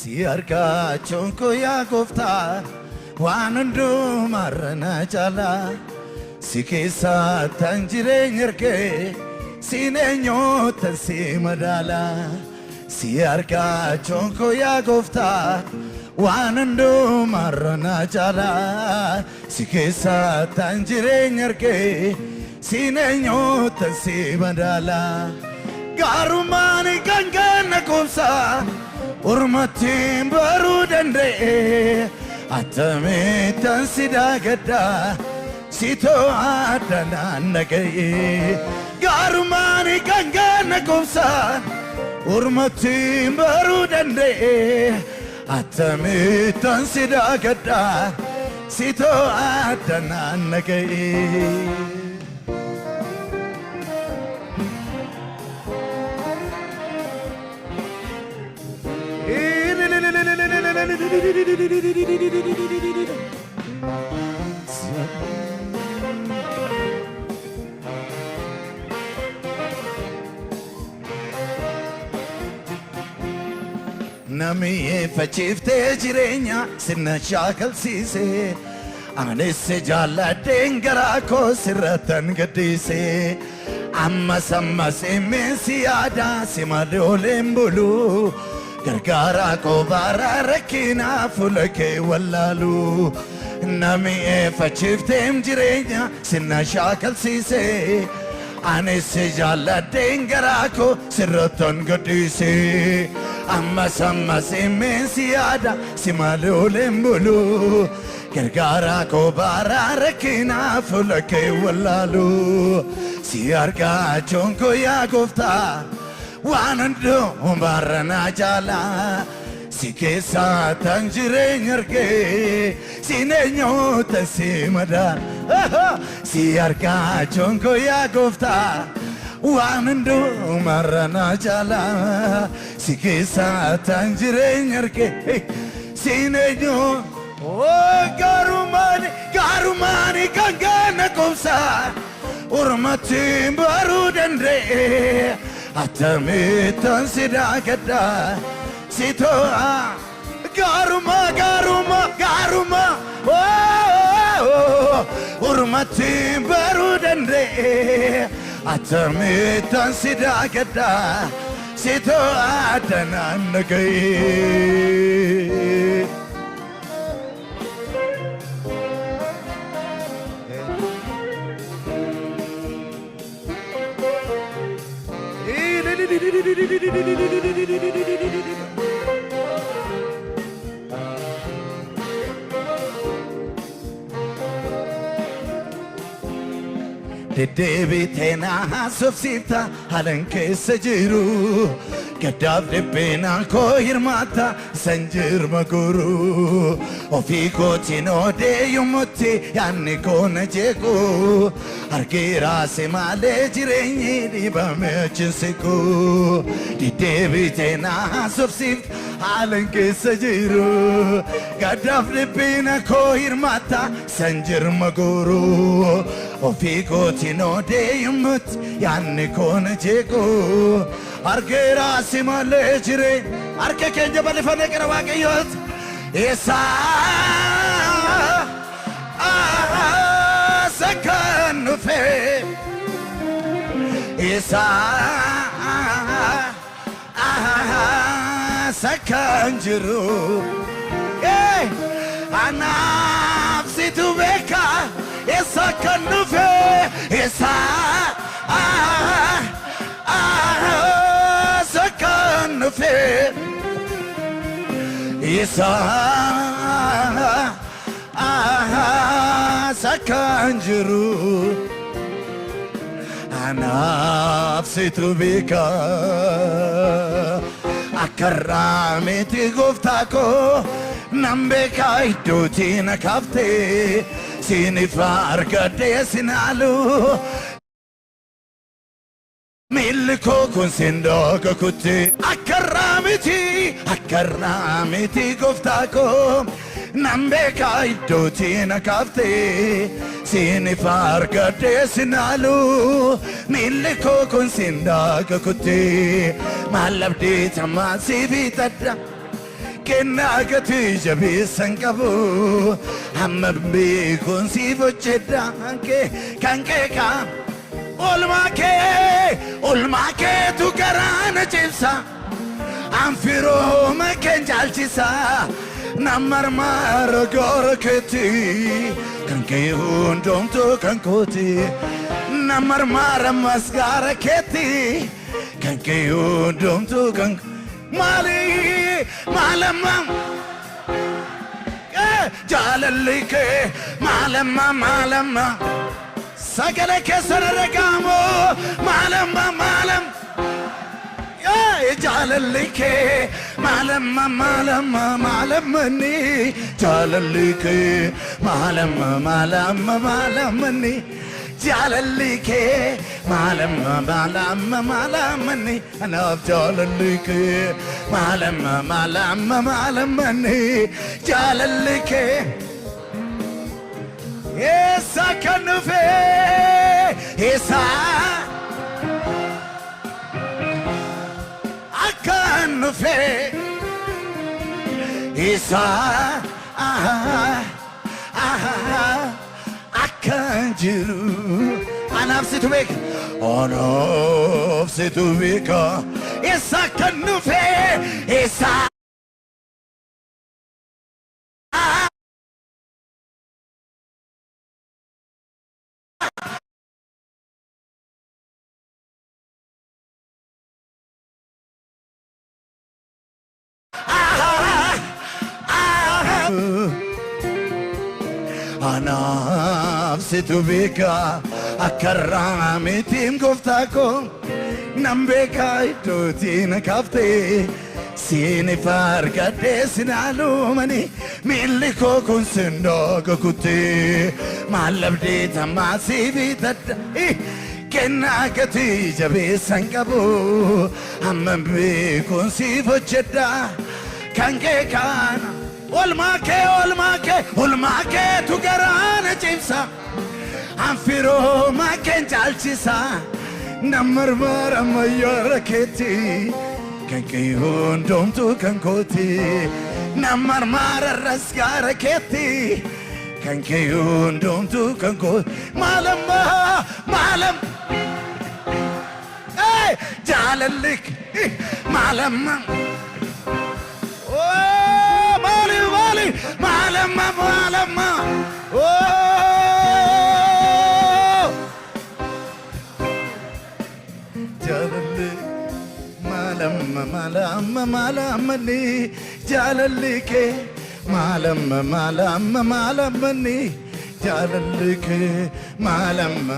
siarga chonko ya gofta wanundu marana chala sikesa tanjire nyerke sinenyo tansimadala siarga chonko ya gofta wanundu marana chala sikesa tanjire nyerke sinenyo tansimadala garumani gangana kopsa urmatim barudande atame tansida gadda sito adana nagaye garumani gangana kopsa urmatim barudande atame tansida gadda sito adana nagaye Namiye facifte jirenya sinna shakal sise anesse jalla dengara ko siratan gadise amma samma semesiada simadolembulu gargara ko bara rakina fulake wallalu namiye facifte jirenya sinna shakal sise anesse jalla dengara ko siratan gadise amma samma semesiada simalolembulu gargara ko bara rakina fulake wallalu siarga chonko ya gofta wanando barana jala sikesa tanjire nyerke sinenyo tasimada siarga chonko ya gofta wanando marana jala sikesa tanjire nyerke sinenyo garumani gangana kopsa urmatim barudande atame tansida gadda sito garuma urmatim barudande atame tansida gadda sito adana nagaye Dedebitena sofsifta halanke sajiru gadab debena ko hirmata sanjir maguru ofiko tino de yumuti yanni ko najeko argira semale jirenyi dibame chinsiku dedebitena sofsifta halanke sajiru gadab debena ko hirmata sanjir maguru ofiko tino de yumut yanni ko najeko argera simale jire arke kenje bale fane kara waqiyot esa sakan fe esa sakan jiru anafsi tu beka esa kan fe esa sakan fe isa sakan jiru anafsi tu beka akarameti goftako nambeka iduti nakafte sinifar gade sinalu milko kun sindoga kutti akaramiti goftako nambeka iduti nakafte sinifar gade sinalu milko kun sindoga kutti malabdi tamasi vitadda kenna gati jabeessan qabu amma beekuun si bocheedhaan kee kan kee kan olmaa keetu garaana cimsa anfirooma keen jaalchisa namarmaara goora keetti kan kee hundoomtu kan kooti namarmaara masgaara keetti kan kee hundoomtu kan maalamma jaalalli kee maalamma sagale keessa ragaamo maalam jaalalli kee maalamni jaalalli kee maalamni jaalalli kee maalamni anaaf jaalalli kee maalamni jaalalli kee eessa kan dhufe eessa akkan dhufe eessa akkan jiru anaaf situ beeka eessa kan dhufe eessa anaaf situ beeka akarraa mitiim gooftaa koo nan beeka iddootii na kaaftee siini fargadhee sinaalumani miilli koo kun sindooga kuttee maallabdee tammaa si bitadda kennaa gatii jabeessan qabu amma beekuun si bocheedha kan kee kana olmaa kee tu garaana cimsa anfirooma keen jaalchisa namarmaara mayyaara keetti kan kee hundoomtu kan kooti namarmaara rasgaara keetti kan kee hundoomtu kan kooti maalam jaalallik maalamma maalamma jaalalli maalamni jaalalli kee maalamni jaalalli kee maalamma